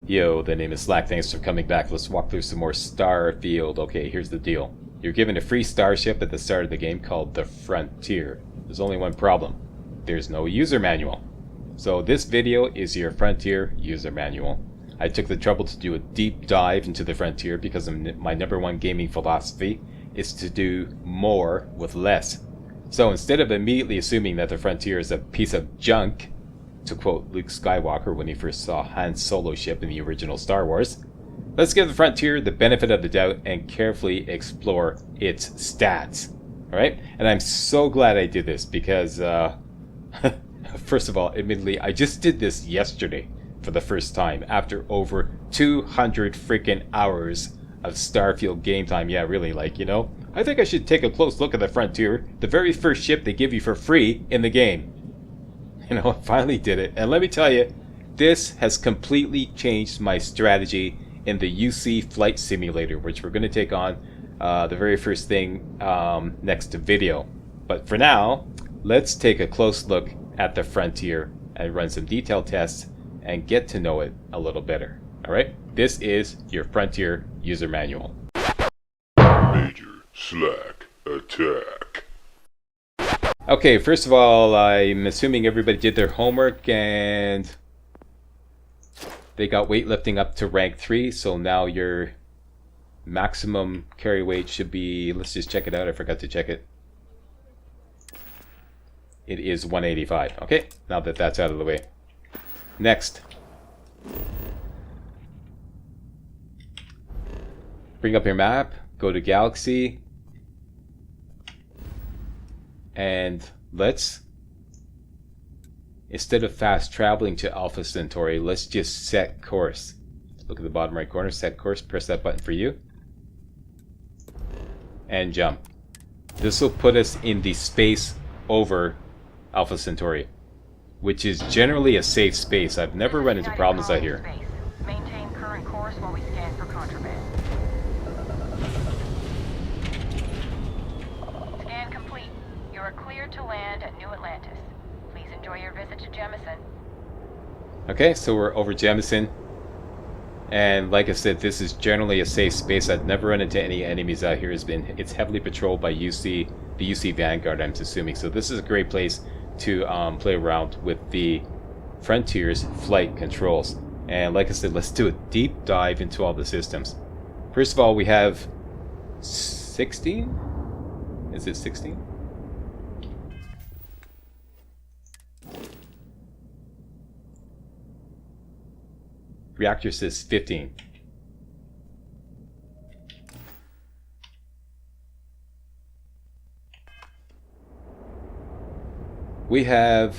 Yo, the name is Slack. Thanks for coming back. Let's walk through some more Starfield. Okay, here's the deal. You're given a free starship at the start of the game called the Frontier. There's only one problem. There's no user manual. So this video is your Frontier user manual. I took the trouble to do a deep dive into the Frontier because my #1 gaming philosophy is to do more with less. So instead of immediately assuming that the Frontier is a piece of junk, to quote Luke Skywalker when he first saw Han's Solo ship in the original Star Wars, let's give the Frontier the benefit of the doubt and carefully explore its stats. Alright? And I'm so glad I did this because, first of all, admittedly, I just did this yesterday for the first time after over 200 freaking hours of Starfield game time. Yeah, really, like, you know, I think I should take a close look at the Frontier, the very first ship they give you for free in the game. You know, I finally did it. And let me tell you, this has completely changed my strategy in the UC Flight Simulator, which we're going to take on the very first thing next video. But for now, let's take a close look at the Frontier and run some detailed tests and get to know it a little better. Alright, this is your Frontier user manual. Major Slack attack. Okay, first of all, I'm assuming everybody did their homework and they got weightlifting up to rank 3, so now your maximum carry weight should be, let's just check it out, I forgot to check it. It is 185. Okay, now that that's out of the way. Next. Bring up your map, go to Galaxy, and let's, instead of fast traveling to Alpha Centauri, let's just set course. Look at the bottom right corner, set course, press that button for you, and jump. This will put us in the space over Alpha Centauri, which is generally a safe space. I've never run into problems out here. Maintain current course while we scan for contraband. Scan complete. You are cleared to land at New Atlantis. Please enjoy your visit to Jemison. Okay, so we're over Jemison. And like I said, this is generally a safe space. I've never run into any enemies out here. It's heavily patrolled by the UC Vanguard, I'm assuming. So this is a great place to play around with the Frontier's flight controls. And like I said, let's do a deep dive into all the systems. First of all, we have 16? Is it 16? Reactor says 15. We have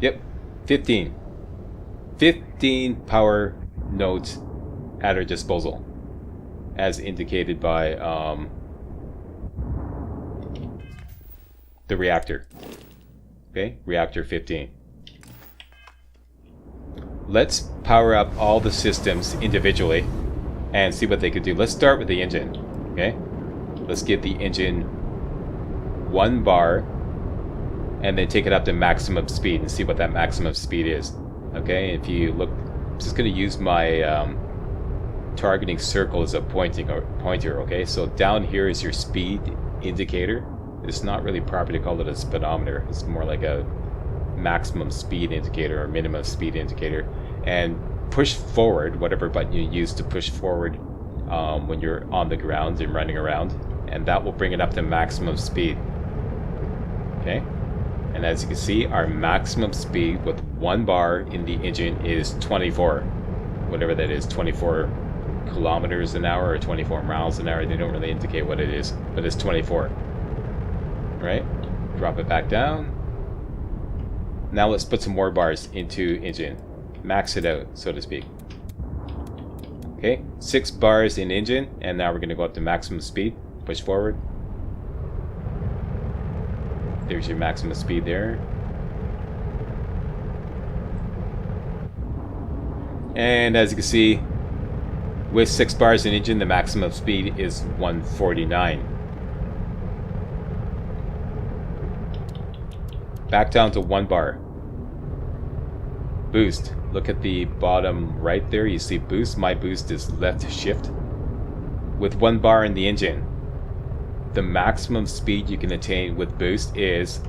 yep, 15 power nodes at our disposal, as indicated by the reactor. Okay, reactor 15. Let's power up all the systems individually and see what they could do. Let's start with the engine. Okay, let's give the engine 1 bar and then take it up to maximum speed and see what that maximum speed is. Okay, if you look, I'm just going to use my targeting circle as a pointer. Okay, so down here is your speed indicator. It's not really proper to call it a speedometer. It's more like a maximum speed indicator or minimum speed indicator. And push forward, whatever button you use to push forward when you're on the ground and running around, and that will bring it up to maximum speed. Okay, and as you can see, our maximum speed with 1 bar in the engine is 24, whatever that is, 24 kilometers an hour or 24 miles an hour. They don't really indicate what it is, but it's 24. Right? Drop it back down. Now let's put some more bars into engine. Max it out, so to speak. Okay, 6 bars in engine, and now we're going to go up to maximum speed. Push forward. There's your maximum speed there. And as you can see, with 6 bars in engine, the maximum speed is 149. Back down to 1 bar. Boost. Look at the bottom right there. You see boost. My boost is left shift. With 1 bar in the engine, the maximum speed you can attain with boost is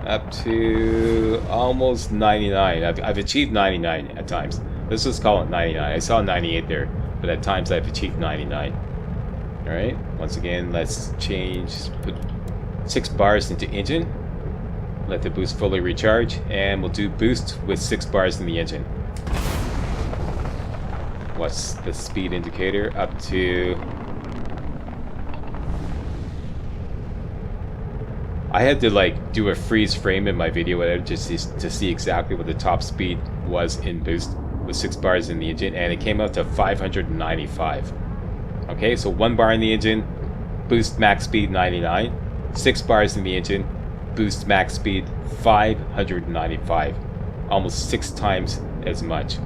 up to almost 99. I've achieved 99 at times. Let's just call it 99. I saw 98 there, but at times I've achieved 99. Alright, once again, let's change, put 6 bars into engine, let the boost fully recharge, and we'll do boost with 6 bars in the engine. What's the speed indicator? Up to... I had to like do a freeze frame in my video editor just to see exactly what the top speed was in boost with 6 bars in the engine, and it came out to 595. Okay, so 1 bar in the engine, boost max speed 99, 6 bars in the engine, boost max speed 595, almost 6 times as much.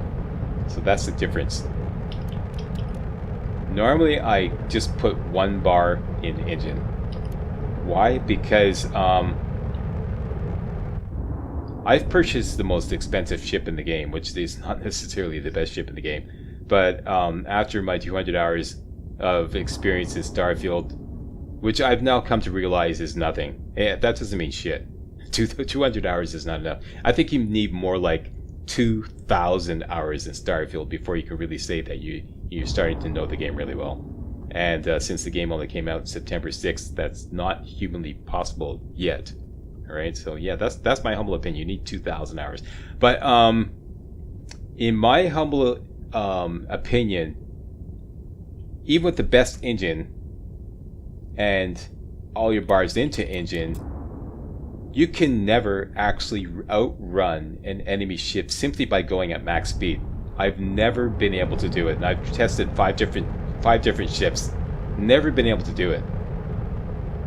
So that's the difference. Normally I just put 1 bar in engine. Why? Because I've purchased the most expensive ship in the game, which is not necessarily the best ship in the game. But after my 200 hours of experience in Starfield, which I've now come to realize is nothing. That doesn't mean shit. 200 hours is not enough. I think you need more like 2,000 hours in Starfield before you can really say that you're starting to know the game really well. And since the game only came out September 6th, that's not humanly possible yet. Alright, so yeah, that's my humble opinion. You need 2,000 hours. But in my humble opinion, even with the best engine and all your bars into engine, you can never actually outrun an enemy ship simply by going at max speed. I've never been able to do it, and I've tested five different ships. Never been able to do it.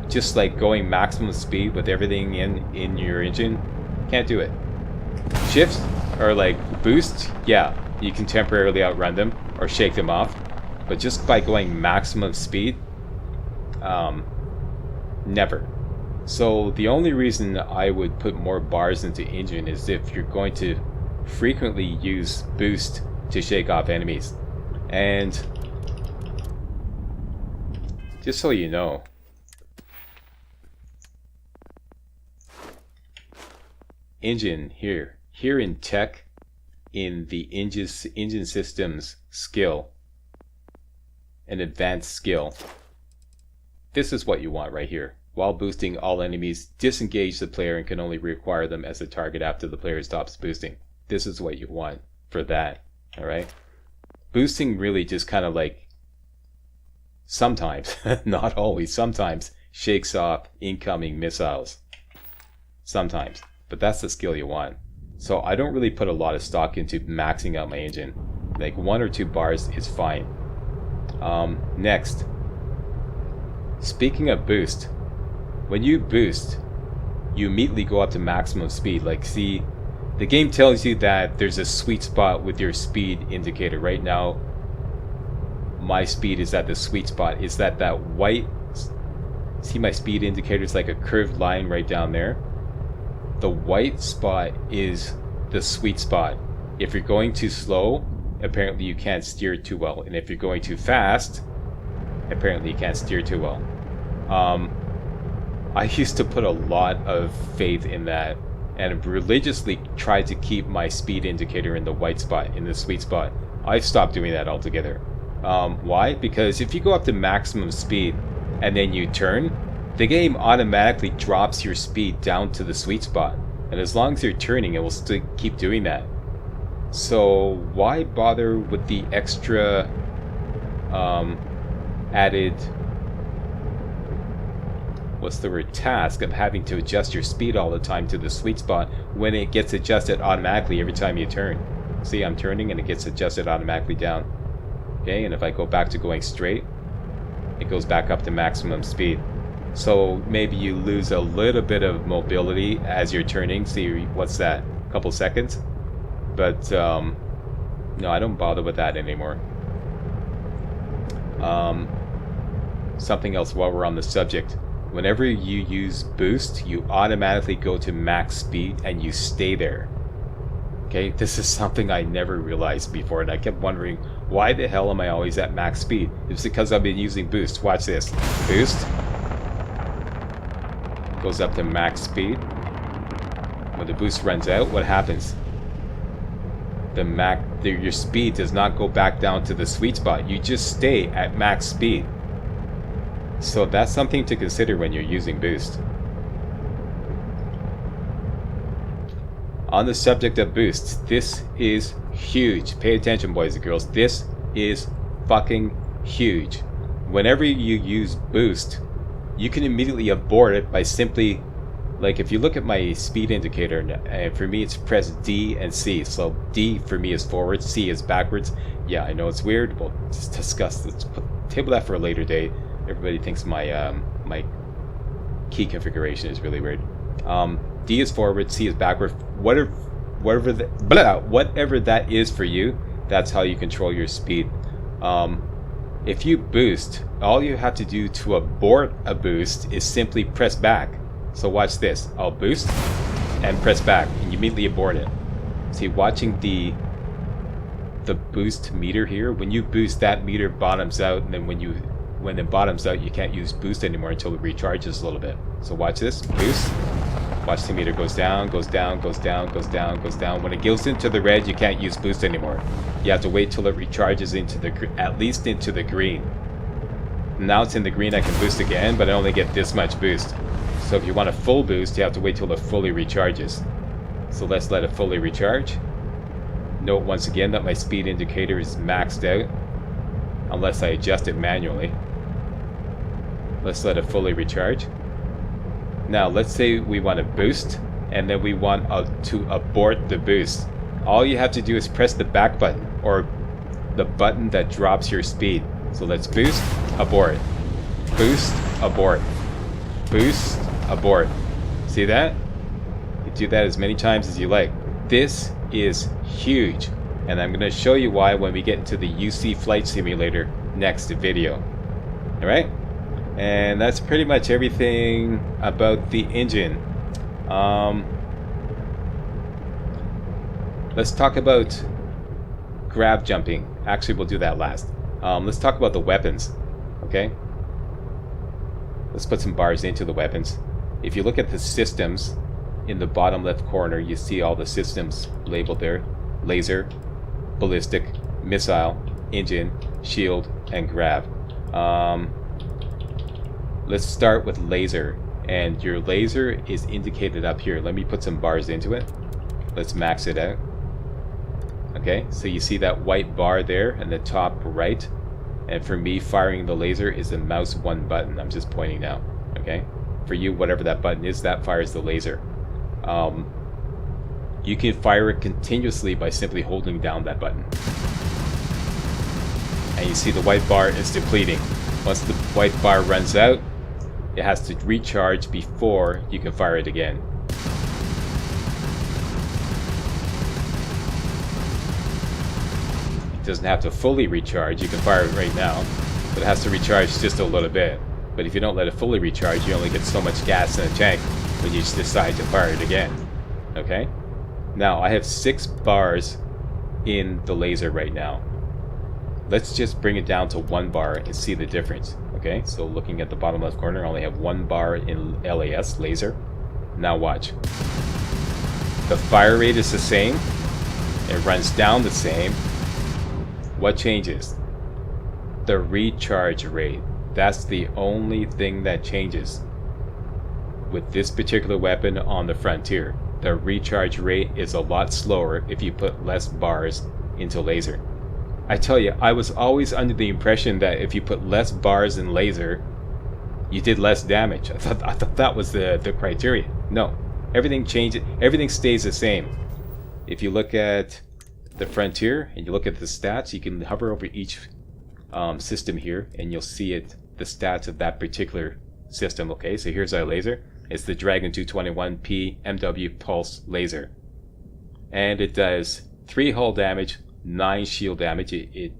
Just like going maximum speed with everything in your engine, can't do it. Shifts or like boost, yeah, you can temporarily outrun them or shake them off, but just by going maximum speed, never. So the only reason I would put more bars into engine is if you're going to frequently use boost to shake off enemies. And just so you know, engine here in tech, in the engine systems skill, an advanced skill, this is what you want right here. While boosting, all enemies disengage the player and can only reacquire them as a target after the player stops boosting. This is what you want for that. Alright? Boosting really just kind of like sometimes, not always, sometimes shakes off incoming missiles. Sometimes. But that's the skill you want. So I don't really put a lot of stock into maxing out my engine. Like 1 or 2 bars is fine. Next. Speaking of boost, when you boost, you immediately go up to maximum speed. Like, see, the game tells you that there's a sweet spot with your speed indicator. Right now, my speed is at the sweet spot. It's that white, see my speed indicator is like a curved line right down there. The white spot is the sweet spot. If you're going too slow, apparently you can't steer too well. And if you're going too fast, apparently you can't steer too well. I used to put a lot of faith in that and religiously tried to keep my speed indicator in the white spot, in the sweet spot. I've stopped doing that altogether. Why? Because if you go up to maximum speed and then you turn, the game automatically drops your speed down to the sweet spot. And as long as you're turning, it will still keep doing that. So why bother with the extra added, what's the word, task of having to adjust your speed all the time to the sweet spot when it gets adjusted automatically every time you turn? See, I'm turning and it gets adjusted automatically down. Okay, and if I go back to going straight, it goes back up to maximum speed. So maybe you lose a little bit of mobility as you're turning. See, what's that? A couple seconds? But no, I don't bother with that anymore. something else while we're on the subject. Whenever you use boost, you automatically go to max speed and you stay there. Okay, this is something I never realized before, and I kept wondering, why the hell am I always at max speed? It's because I've been using boost. Watch this. Boost goes up to max speed. When the boost runs out, what happens? Your speed does not go back down to the sweet spot. You just stay at max speed. So that's something to consider when you're using boost. On the subject of boosts, this is huge. Pay attention, boys and girls. This is fucking huge. Whenever you use boost, you can immediately abort it by simply, like if you look at my speed indicator, and for me it's press D and C. So D for me is forward, C is backwards. Yeah, I know it's weird. We'll just discuss this. Table that for a later day. Everybody thinks my my key configuration is really weird. D is forward, C is backward. Whatever that is for you, that's how you control your speed. If you boost, all you have to do to abort a boost is simply press back. So watch this. I'll boost and press back, and you immediately abort it. See, watching the boost meter here, when you boost, that meter bottoms out, and then when it bottoms out, you can't use boost anymore until it recharges a little bit. So watch this. Boost. Watch the meter goes down, goes down, goes down, goes down, goes down. When it goes into the red, you can't use boost anymore. You have to wait till it recharges into at least into the green. Now it's in the green, I can boost again, but I only get this much boost. So if you want a full boost, you have to wait till it fully recharges. So let's let it fully recharge. Note once again that my speed indicator is maxed out, unless I adjust it manually. Let's let it fully recharge. Now let's say we want to boost, and then we want to abort the boost. All you have to do is press the back button, or the button that drops your speed. So let's boost, abort, boost, abort, boost, abort. See that? You do that as many times as you like. This is huge, and I'm going to show you why when we get into the UC Flight Simulator next video. Alright? And that's pretty much everything about the engine. Let's talk about grab jumping. Actually, we'll do that last. Let's talk about the weapons. Okay? Let's put some bars into the weapons. If you look at the systems in the bottom left corner, you see all the systems labeled there. Laser, ballistic, missile, engine, shield, and grab. Let's start with laser, and your laser is indicated up here. Let me put some bars into it. Let's max it out. Okay, so you see that white bar there in the top right, and for me, firing the laser is the mouse 1 button. I'm just pointing now. Okay, for you, whatever that button is, that fires the laser. You can fire it continuously by simply holding down that button. And you see the white bar is depleting. Once the white bar runs out, it has to recharge before you can fire it again. It doesn't have to fully recharge. You can fire it right now, but it has to recharge just a little bit. But if you don't let it fully recharge, you only get so much gas in the tank when you decide to fire it again. Okay? Now, I have 6 bars in the laser right now. Let's just bring it down to 1 bar and see the difference. Okay, so looking at the bottom left corner, I only have 1 bar in LAS, laser. Now watch. The fire rate is the same. It runs down the same. What changes? The recharge rate. That's the only thing that changes with this particular weapon on the Frontier. The recharge rate is a lot slower if you put less bars into laser. I tell you, I was always under the impression that if you put less bars in laser, you did less damage. I thought that was the criteria. No, everything changes. Everything stays the same. If you look at the Frontier and you look at the stats, you can hover over each system here, and you'll see the stats of that particular system. Okay, so here's our laser. It's the Dragon 221P MW Pulse laser, and it does 3 hull damage, 9 shield damage. It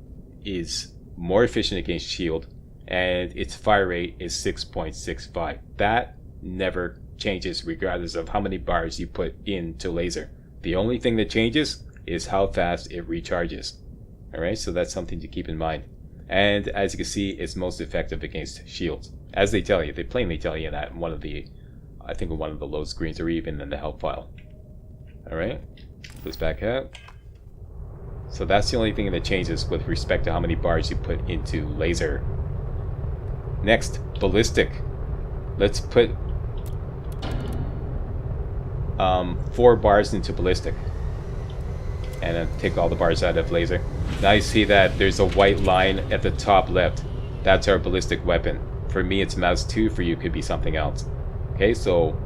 is more efficient against shield, and its fire rate is 6.65. That never changes regardless of how many bars you put into laser. The only thing that changes is how fast it recharges. Alright, so that's something to keep in mind. And as you can see, it's most effective against shields. As they tell you, they plainly tell you that in one of the, I think in one of the load screens or even in the help file. Alright, let's back out. So that's the only thing that changes with respect to how many bars you put into laser. Next, ballistic. Let's put 4 bars into ballistic. And then take all the bars out of laser. Now you see that there's a white line at the top left. That's our ballistic weapon. For me it's mouse 2, for you it could be something else. Okay, so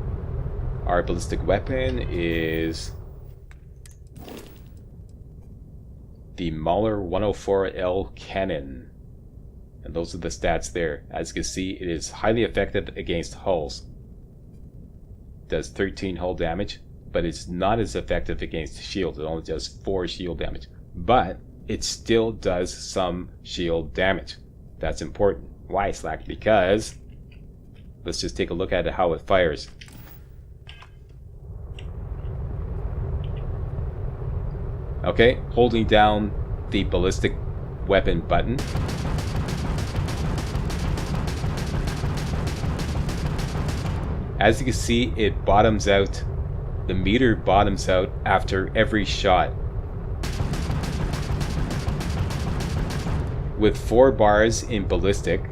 our ballistic weapon is the Mahler 104L cannon. And those are the stats there. As you can see, it is highly effective against hulls. Does 13 hull damage, but it's not as effective against shields. It only does 4 shield damage. But it still does some shield damage. That's important. Why, Slack? Because let's just take a look at it, how it fires. Okay, holding down the ballistic weapon button. As you can see, it bottoms out. The meter bottoms out after every shot. With 4 bars in ballistic,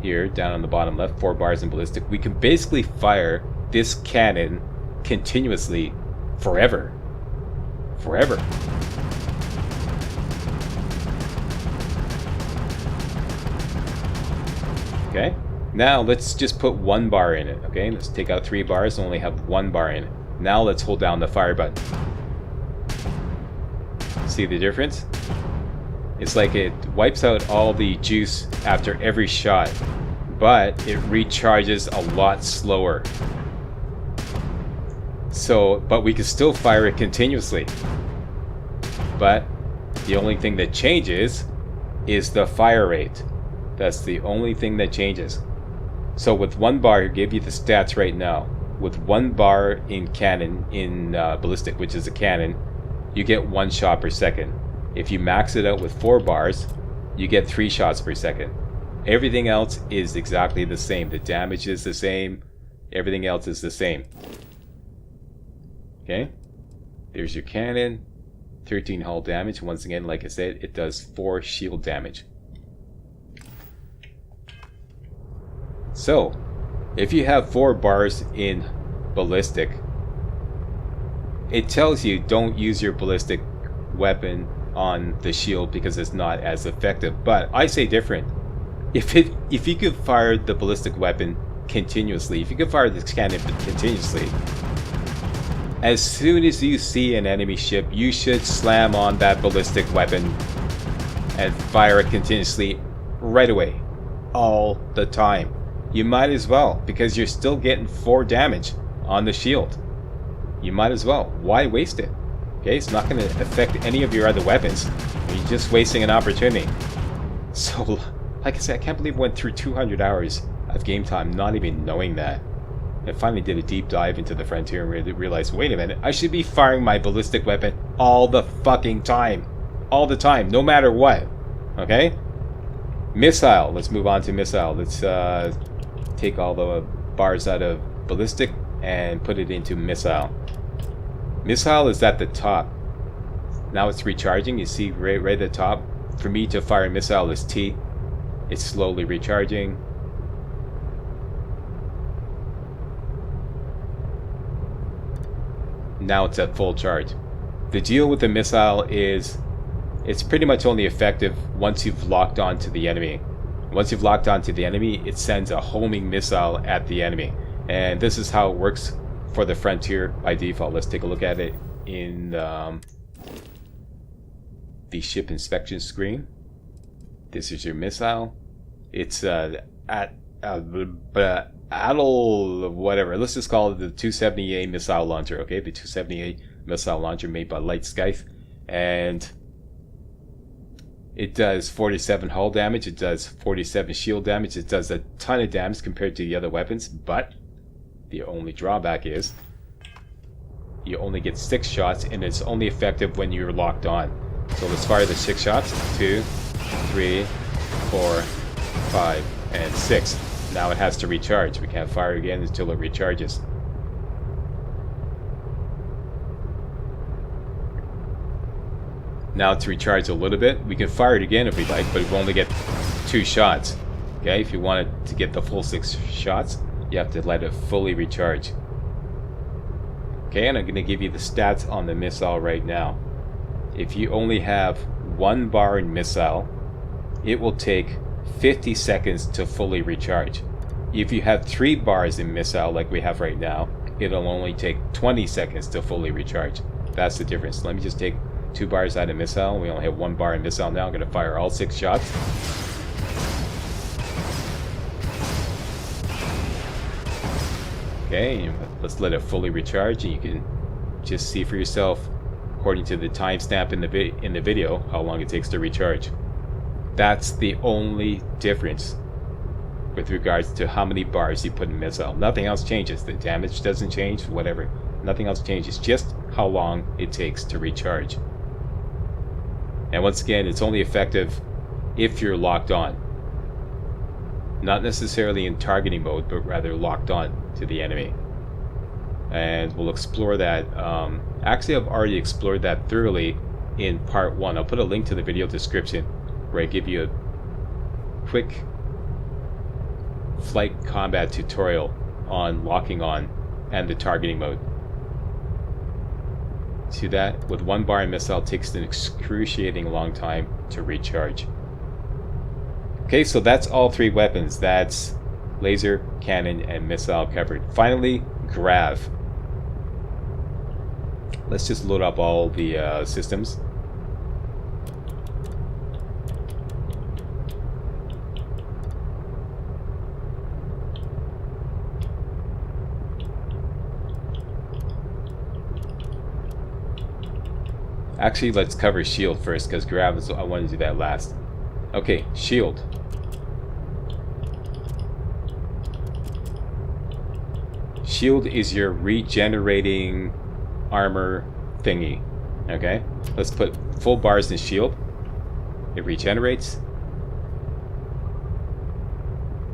here down on the bottom left, 4 bars in ballistic, we can basically fire this cannon continuously forever. Forever. Okay, now let's just put 1 bar in it. Okay, let's take out 3 bars and only have 1 bar in it. Now let's hold down the fire button. See the difference? It's like it wipes out all the juice after every shot, but it recharges a lot slower. So, but we can still fire it continuously. But the only thing that changes is the fire rate. That's the only thing that changes. So with 1 bar, I'll give you the stats right now. With 1 bar in cannon, in ballistic, which is a cannon, you get 1 shot per second. If you max it out with 4 bars, you get 3 shots per second. Everything else is exactly the same. The damage is the same. Everything else is the same. Okay, there's your cannon. 13 hull damage. Once again, like I said, it does 4 shield damage. So, if you have 4 bars in ballistic, it tells you don't use your ballistic weapon on the shield because it's not as effective. But I say different. If you could fire the ballistic weapon continuously, if you could fire this cannon continuously, as soon as you see an enemy ship, you should slam on that ballistic weapon and fire it continuously right away, all the time. You might as well, because you're still getting 4 damage on the shield. You might as well. Why waste it? Okay, it's not going to affect any of your other weapons. You're just wasting an opportunity. So, like I said, I can't believe I went through 200 hours of game time not even knowing that. I finally did a deep dive into the Frontier and realized, wait a minute, I should be firing my ballistic weapon all the fucking time. All the time, no matter what. Okay? Missile. Let's move on to missile. Let's take all the bars out of ballistic and put it into missile. Missile is at the top. Now it's recharging. You see right at the top. For me to fire a missile is T. It's slowly recharging. Now it's at full charge. The deal with the missile is it's pretty much only effective once you've locked onto the enemy. Once you've locked onto the enemy, it sends a homing missile at the enemy. And this is how it works for the Frontier by default. Let's take a look at it in the ship inspection screen. This is your missile. It's whatever. Let's just call it the 270A missile launcher. Okay, the 270A missile launcher made by Light Scythe, and It does 47 hull damage, it does 47 shield damage, it does a ton of damage compared to the other weapons, but the only drawback is you only get 6 shots and it's only effective when you're locked on. So let's fire the 6 shots. 2, 3, 4, 5, and 6. Now it has to recharge. We can't fire again until it recharges. Now to recharge a little bit, we can fire it again if we like, but we only get 2 shots. Okay, if you wanted to get the full 6 shots, you have to let it fully recharge. Okay, and I'm going to give you the stats on the missile right now. If you only have 1 bar in missile, it will take 50 seconds to fully recharge. If you have 3 bars in missile like we have right now, it'll only take 20 seconds to fully recharge. That's the difference. Let me just take 2 bars out of missile. We only have 1 bar in missile now. I'm going to fire all 6 shots. Okay, let's let it fully recharge, and you can just see for yourself, according to the timestamp in the video, how long it takes to recharge. That's the only difference with regards to how many bars you put in missile. Nothing else changes. The damage doesn't change, whatever. Nothing else changes, just how long it takes to recharge. And once again, it's only effective if you're locked on. Not necessarily in targeting mode, but rather locked on to the enemy. And we'll explore that. Actually, I've already explored that thoroughly in part 1. I'll put a link to the video description where I give you a quick flight combat tutorial on locking on and the targeting mode. See that? With 1 bar in missile, it takes an excruciating long time to recharge. Okay, so that's all 3 weapons. That's laser, cannon, and missile covered. Finally, grav. Let's just load up all the systems. Actually, let's cover shield first, because grav is, I want to do that last. Okay, shield. Shield is your regenerating armor thingy. Okay, let's put full bars in shield. It regenerates.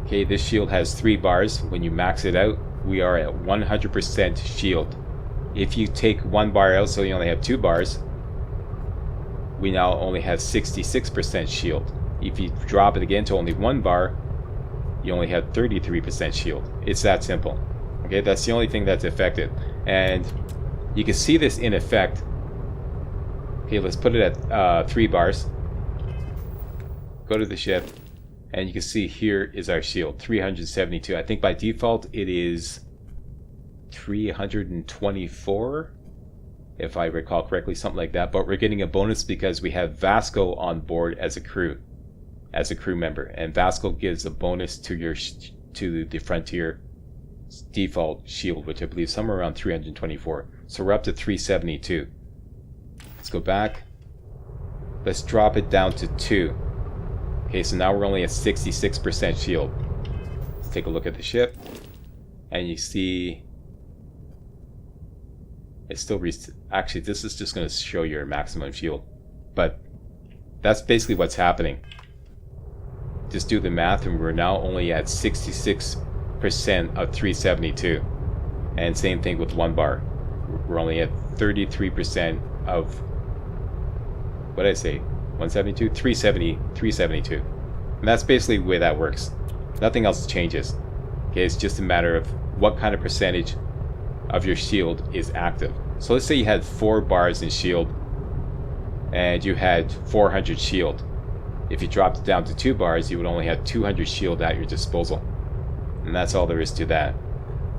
Okay, this shield has 3 bars. When you max it out, we are at 100% shield. If you take 1 bar out, so you only have 2 bars, we now only have 66% shield. If you drop it again to only 1 bar, you only have 33% shield. It's that simple. Okay, that's the only thing that's affected. And you can see this in effect. Okay, let's put it at 3 bars. Go to the ship, and you can see here is our shield, 372. I think by default it is 324, if I recall correctly, something like that. But we're getting a bonus because we have Vasco on board as a crew member, and Vasco gives a bonus to your to the Frontier default shield, which I believe is somewhere around 324. So we're up to 372. Let's go back. Let's drop it down to 2. Okay, so now we're only at 66% shield. Let's take a look at the ship, and you see it's still actually, this is just going to show your maximum shield, but that's basically what's happening. Just do the math, and we're now only at 66% of 372, and same thing with 1 bar. We're only at 33% of, what did I say, 172? 372. And that's basically the way that works. Nothing else changes. Okay, it's just a matter of what kind of percentage of your shield is active. So let's say you had 4 bars in shield and you had 400 shield. If you dropped it down to 2 bars, you would only have 200 shield at your disposal. And that's all there is to that.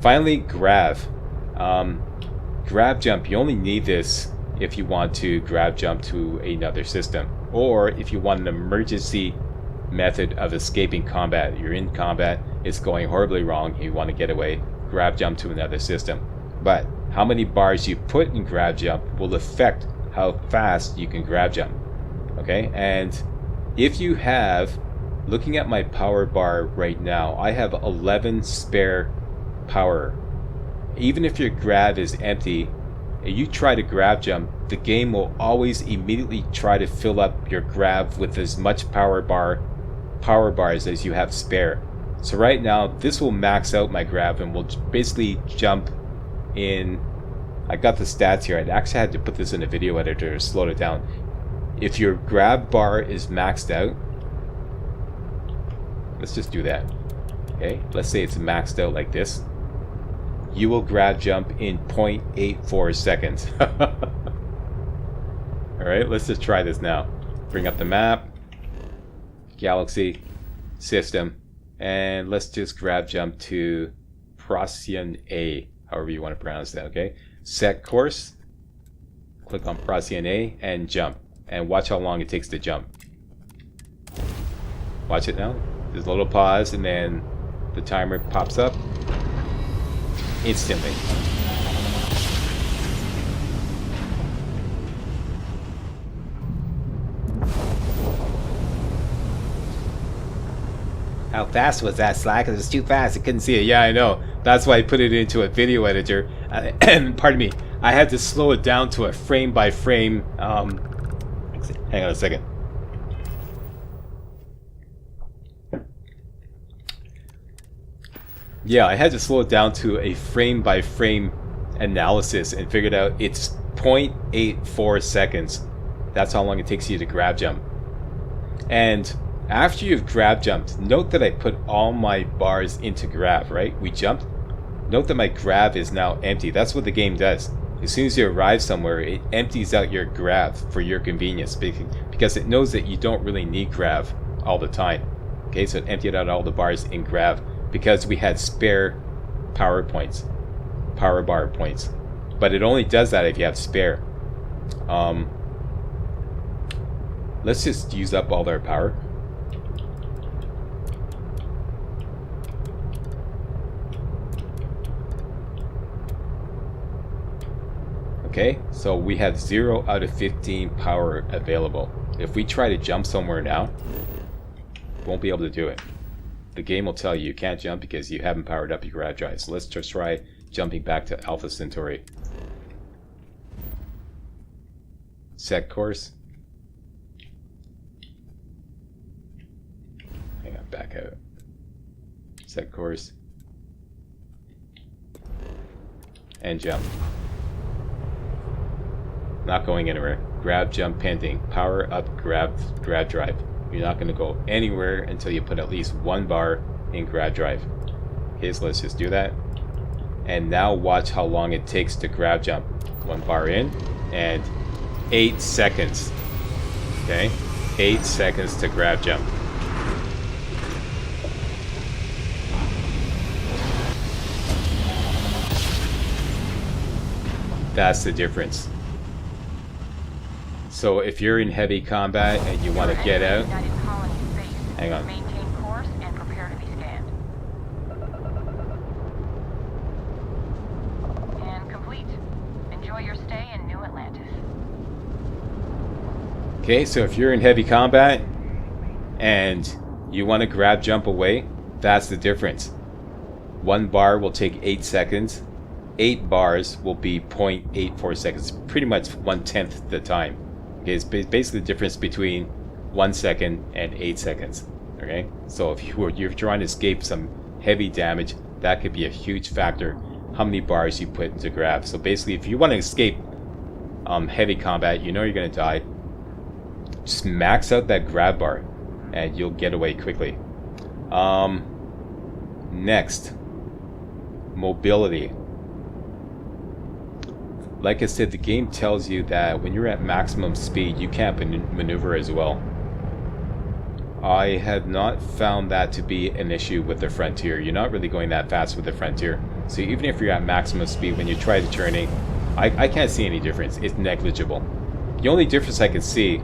Finally, grav. Grav jump, you only need this if you want to grav jump to another system, or if you want an emergency method of escaping combat. You're in combat, it's going horribly wrong, you want to get away, grav jump to another system. But how many bars you put in grav jump will affect how fast you can grav jump. Okay, and if you have, looking at my power bar right now, I have 11 spare power. Even if your grav is empty and you try to grav jump, the game will always immediately try to fill up your grav with as much power bars as you have spare. So right now this will max out my grav and will basically jump in. I got the stats here. I actually had to put this in a video editor to slow it down. If your grav bar is maxed out, let's just do that. Okay, let's say it's maxed out like this. You will grav jump in 0.84 seconds. Alright, let's just try this now. Bring up the map, galaxy, system, and let's just grav jump to Procyon A, however you want to pronounce that, okay? Set course, click on Procyon A, and jump. And watch how long it takes to jump. Watch it now. There's a little pause, and then the timer pops up instantly. How fast was that, Slack? It was too fast. I couldn't see it. Yeah, I know. That's why I put it into a video editor. And pardon me, I had to slow it down to a frame by frame. Hang on a second. Yeah, I had to slow it down to a frame by frame analysis and figured out it's 0.84 seconds. That's how long it takes you to grav jump. And after you've grav jumped, note that I put all my bars into grav, right? We jumped. Note that my grav is now empty. That's what the game does. As soon as you arrive somewhere, it empties out your grav for your convenience because it knows that you don't really need grav all the time. Okay, so it emptied out all the bars in grav because we had spare power bar points. But it only does that if you have spare. Let's just use up all their power. Okay, so we have 0 out of 15 power available. If we try to jump somewhere now, won't be able to do it. The game will tell you can't jump because you haven't powered up your grav drive. So let's just try jumping back to Alpha Centauri. Set course. Hang on, back out. Set course. And jump. Not going anywhere. Grav jump pending. Power up grav drive. You're not going to go anywhere until you put at least 1 bar in grav drive. Okay, so let's just do that. And now watch how long it takes to grav jump. 1 bar in and 8 seconds. Okay, 8 seconds to grav jump. That's the difference. So if you're in heavy combat and you want to get out, hang on. Maintain course and prepare to be scanned. And complete. Enjoy your stay in New Atlantis. Okay, so if you're in heavy combat and you want to grav jump away, that's the difference. 1 bar will take 8 seconds. 8 bars will be 0.84 seconds. Pretty much 1/10 the time. Okay, it's basically the difference between 1 second and 8 seconds. Okay, so if you're trying to escape some heavy damage, that could be a huge factor. How many bars you put into grav. So basically, if you want to escape heavy combat, you know you're going to die. Just max out that grav bar, and you'll get away quickly. Next, mobility. Like I said, the game tells you that when you're at maximum speed, you can't maneuver as well. I have not found that to be an issue with the Frontier. You're not really going that fast with the Frontier. So even if you're at maximum speed, when you try the turning, I can't see any difference. It's negligible. The only difference I can see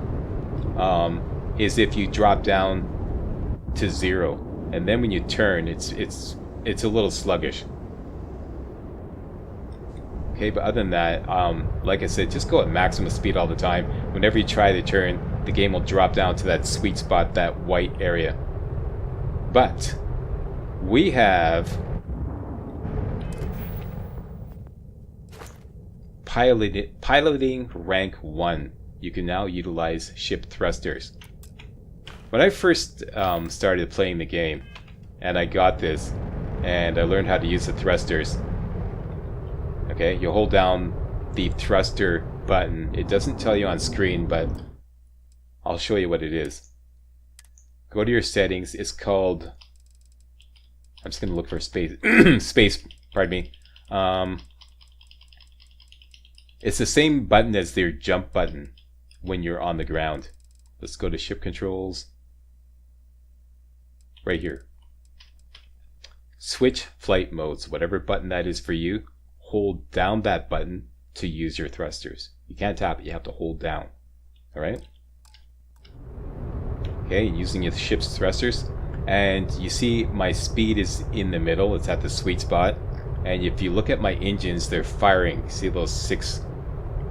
is if you drop down to 0. And then when you turn, it's a little sluggish. Okay, but other than that, like I said, just go at maximum speed all the time. Whenever you try to turn, the game will drop down to that sweet spot, that white area. But we have piloting rank 1. You can now utilize ship thrusters. When I first started playing the game, and I got this, and I learned how to use the thrusters. Okay, you hold down the thruster button. It doesn't tell you on screen, but I'll show you what it is. Go to your settings. It's called... I'm just going to look for space, pardon me. It's the same button as their jump button when you're on the ground. Let's go to ship controls. Right here. Switch flight modes. Whatever button that is for you, hold down that button to use your thrusters. You can't tap it, you have to hold down. Alright? Okay, using your ship's thrusters. And you see my speed is in the middle, it's at the sweet spot. And if you look at my engines, they're firing. See those 6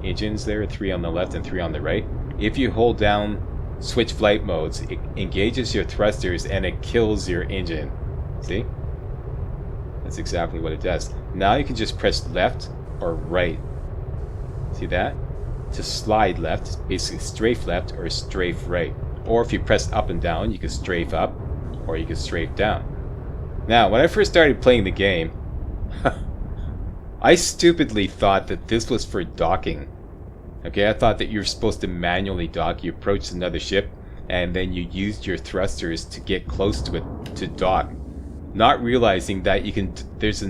engines there? 3 on the left and 3 on the right. If you hold down switch flight modes, it engages your thrusters and it kills your engine. See? That's exactly what it does. Now you can just press left or right. See that? To slide left, basically strafe left or strafe right. Or if you press up and down, you can strafe up or you can strafe down. Now, when I first started playing the game, I stupidly thought that this was for docking. Okay, I thought that you're supposed to manually dock. You approached another ship and then you used your thrusters to get close to it to dock. Not realizing that you can there's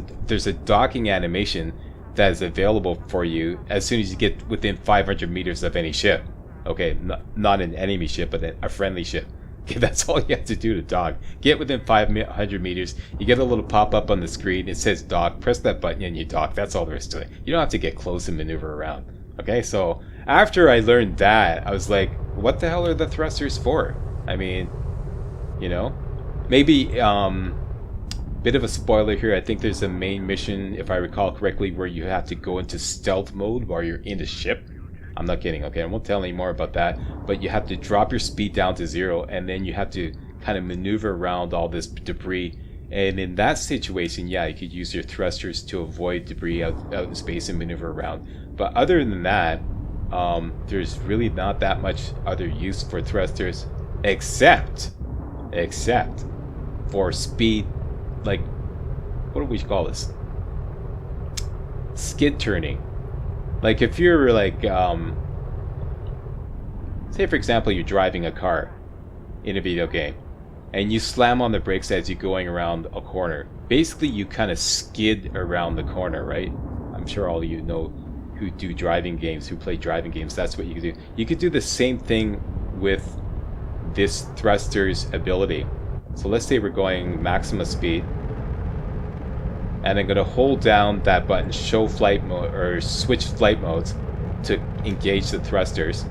a docking animation that is available for you as soon as you get within 500 meters of any ship. Okay, not an enemy ship, but a friendly ship. Okay, that's all you have to do to dock. Get within 500 meters, you get a little pop-up on the screen, it says dock, press that button and you dock. That's all there is to it. You don't have to get close and maneuver around. Okay, so after I learned that, I was like, what the hell are the thrusters for? I mean, you know, maybe, bit of a spoiler here, I think there's a main mission, if I recall correctly, where you have to go into stealth mode while you're in the ship. I'm not kidding, okay, I won't tell any more about that, but you have to drop your speed down to 0, and then you have to kind of maneuver around all this debris. And in that situation, yeah, you could use your thrusters to avoid debris out in space and maneuver around. But other than that, there's really not that much other use for thrusters, except for speed, like, what do we call this? Skid turning. Like if you're like, say for example you're driving a car in a video game and you slam on the brakes as you're going around a corner. Basically you kind of skid around the corner, right? I'm sure all of you know who do driving games, who play driving games, that's what you could do. You could do the same thing with this thruster's ability. So let's say we're going maximum speed, and I'm going to hold down that button, show flight mode, or switch flight modes to engage the thrusters.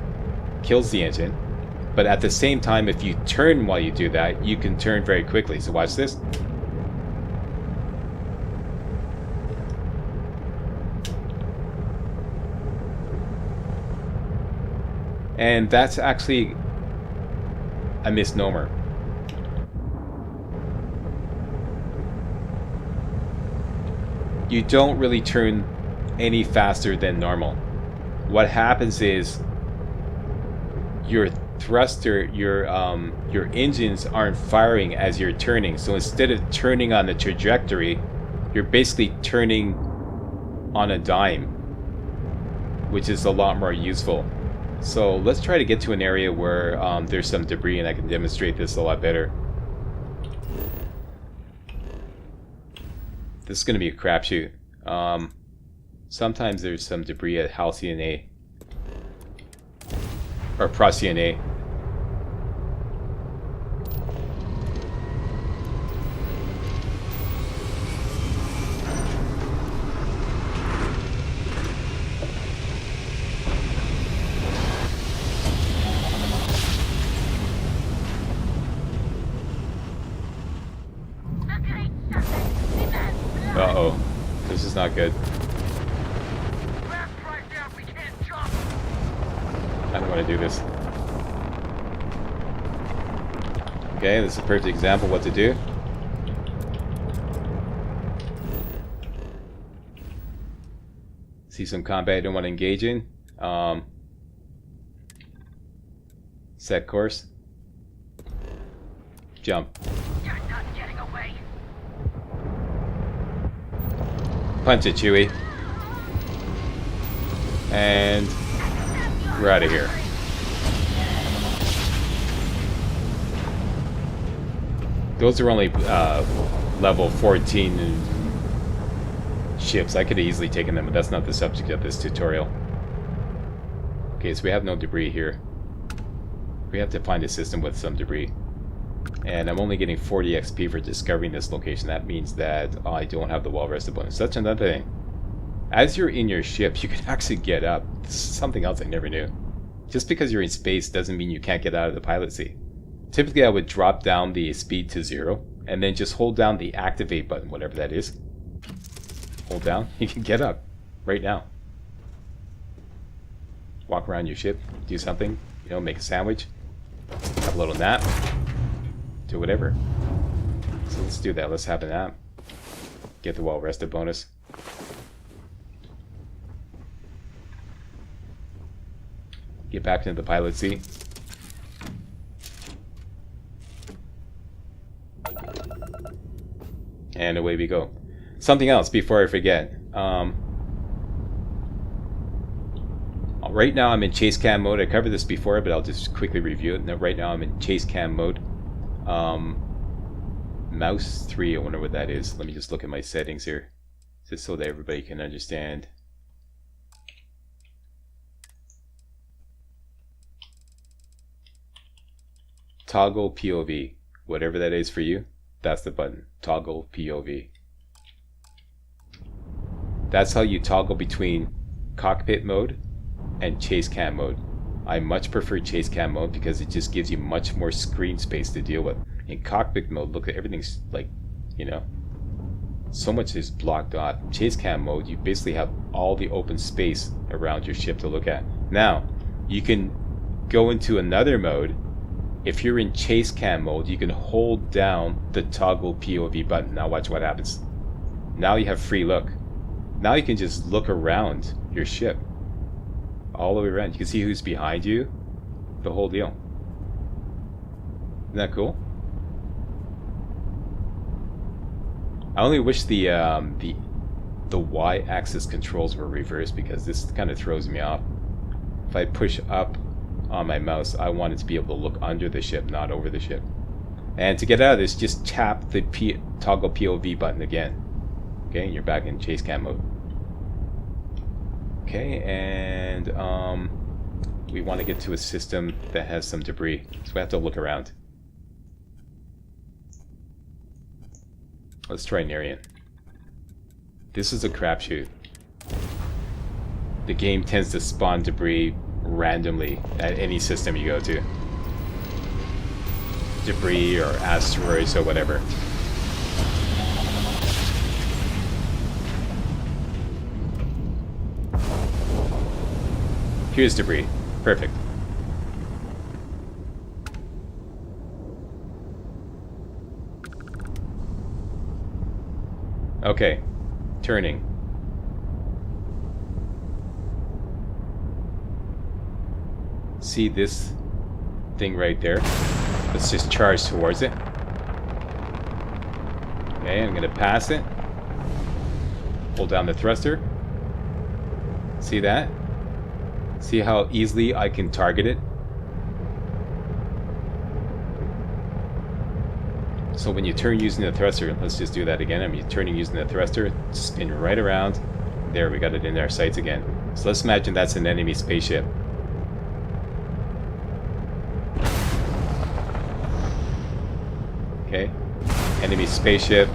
Kills the engine. But at the same time, if you turn while you do that, you can turn very quickly. So watch this. And that's actually a misnomer. You don't really turn any faster than normal. What happens is your thruster, your engines aren't firing as you're turning. So instead of turning on the trajectory, you're basically turning on a dime, which is a lot more useful. So let's try to get to an area where there's some debris and I can demonstrate this a lot better. This is going to be a crapshoot. Sometimes there's some debris at Halcyon A. Or Procyon A. Uh-oh. This is not good. I don't want to do this. Okay, this is a perfect example of what to do. See some combat I don't want to engage in. Set course. Jump. You're not getting away. Punch it, Chewie. And we're out of here. Those are only level 14 ships. I could have easily taken them, but that's not the subject of this tutorial. Okay, so we have no debris here. We have to find a system with some debris. And I'm only getting 40 XP for discovering this location. That means that I don't have the well-rested bonus. That's another thing. As you're in your ship, you can actually get up. This is something else I never knew. Just because you're in space doesn't mean you can't get out of the pilot seat. Typically, I would drop down the speed to 0, and then just hold down the activate button, whatever that is. Hold down, you can get up right now. Walk around your ship, do something, you know, make a sandwich, have a little nap, do whatever. So let's do that, let's have a nap. Get the well-rested bonus. Get back into the pilot seat. And away we go. Something else before I forget. Right now I'm in chase cam mode. I covered this before, but I'll just quickly review it. Now, right now I'm in chase cam mode. Mouse 3, I wonder what that is. Let me just look at my settings here, just so that everybody can understand. Toggle POV. Whatever that is for you, that's the button. Toggle POV. That's how you toggle between cockpit mode and chase cam mode. I much prefer chase cam mode because it just gives you much more screen space to deal with. In cockpit mode, look at everything's like, you know, so much is blocked off. Chase cam mode, you basically have all the open space around your ship to look at. Now, you can go into another mode. If you're in chase cam mode, you can hold down the toggle POV button. Now watch what happens. Now you have free look. Now you can just look around your ship. All the way around. You can see who's behind you. The whole deal. Isn't that cool? I only wish the Y-axis controls were reversed, because this kind of throws me off. If I push up on my mouse, I want it to be able to look under the ship, not over the ship. And to get out of this, just tap the toggle POV button again. Okay, and you're back in chase cam mode. Okay, and we want to get to a system that has some debris, so we have to look around. Let's try Narian. This is a crapshoot. The game tends to spawn debris randomly at any system you go to. Debris or asteroids or whatever. Here's debris. Perfect. Okay. Turning. See this thing right there? Let's just charge towards it. Okay, I'm gonna pass it. Hold down the thruster. See that? See how easily I can target it? So when you turn using the thruster, let's just do that again. I'm turning using the thruster, spin right around. There, we got it in our sights again. So let's imagine that's an enemy spaceship. Okay, enemy spaceship.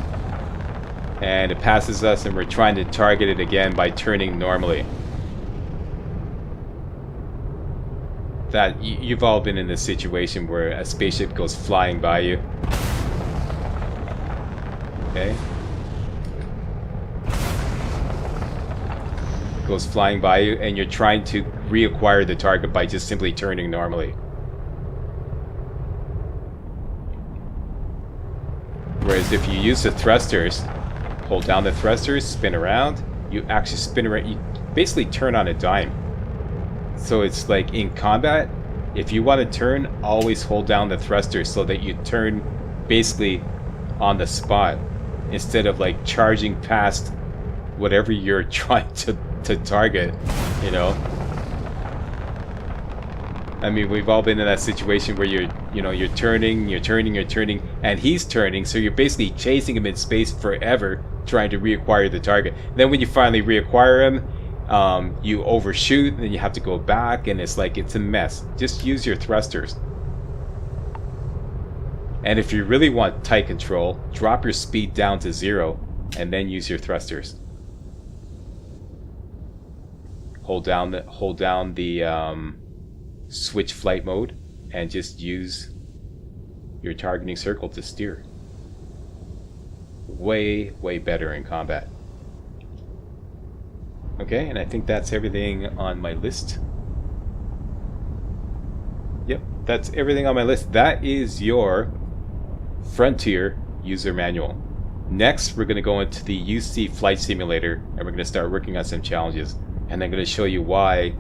And it passes us, and we're trying to target it again by turning normally. That you've all been in this situation where a spaceship goes flying by you. Okay. Goes flying by you, and you're trying to reacquire the target by just simply turning normally. Whereas if you use the thrusters, hold down the thrusters, spin around, you actually spin around, you basically turn on a dime. So it's like in combat, if you want to turn, always hold down the thrusters so that you turn basically on the spot instead of like charging past whatever you're trying to target, you know. I mean, we've all been in that situation where you're turning, and he's turning, so you're basically chasing him in space forever, trying to reacquire the target. Then when you finally reacquire him, you overshoot, and then you have to go back, and it's a mess. Just use your thrusters. And if you really want tight control, drop your speed down to 0, and then use your thrusters. Hold down the switch flight mode and just use your targeting circle to steer. Way better in combat. Okay, and I think that's everything on my list. Yep, that's everything on my list. That is your Frontier user manual. Next, we're going to go into the UC flight simulator and we're going to start working on some challenges, and I'm going to show you why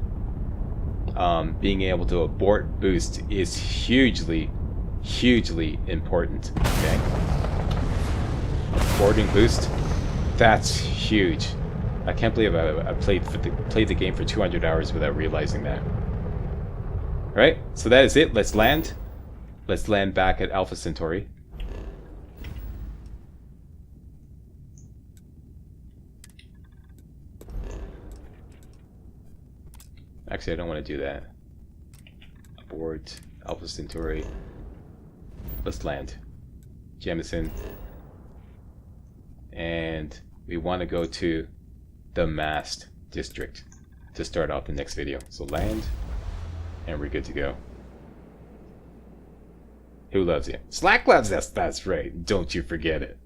being able to abort boost is hugely important. Okay, aborting boost, that's huge. I can't believe I played the game for 200 hours without realizing that. Alright, so that is it. Let's land. Let's land back at Alpha Centauri. Actually, I don't want to do that. Abort Alpha Centauri. Let's land. Jemison. And we want to go to the Mast District to start off the next video. So land, and we're good to go. Who loves you? Slack loves us, that's right. Don't you forget it.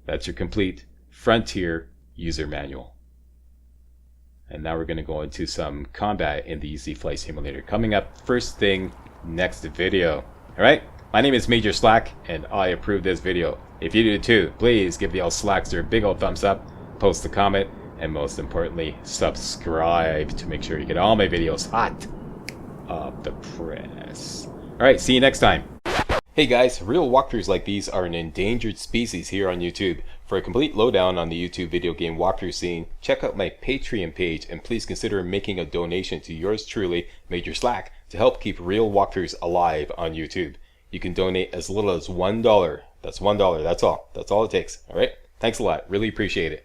That's your complete Frontier user manual. And now we're going to go into some combat in the UC Flight Simulator. Coming up first thing next video. Alright, my name is Major Slack, and I approve this video. If you do too, please give the old Slackster a big old thumbs up, post a comment, and most importantly, subscribe to make sure you get all my videos hot off the press. Alright, see you next time. Hey guys, real walkthroughs like these are an endangered species here on YouTube. For a complete lowdown on the YouTube video game walkthrough scene, check out my Patreon page, and please consider making a donation to yours truly, Major Slack, to help keep real walkthroughs alive on YouTube. You can donate as little as $1. That's $1, that's all. That's all it takes, alright? Thanks a lot, really appreciate it.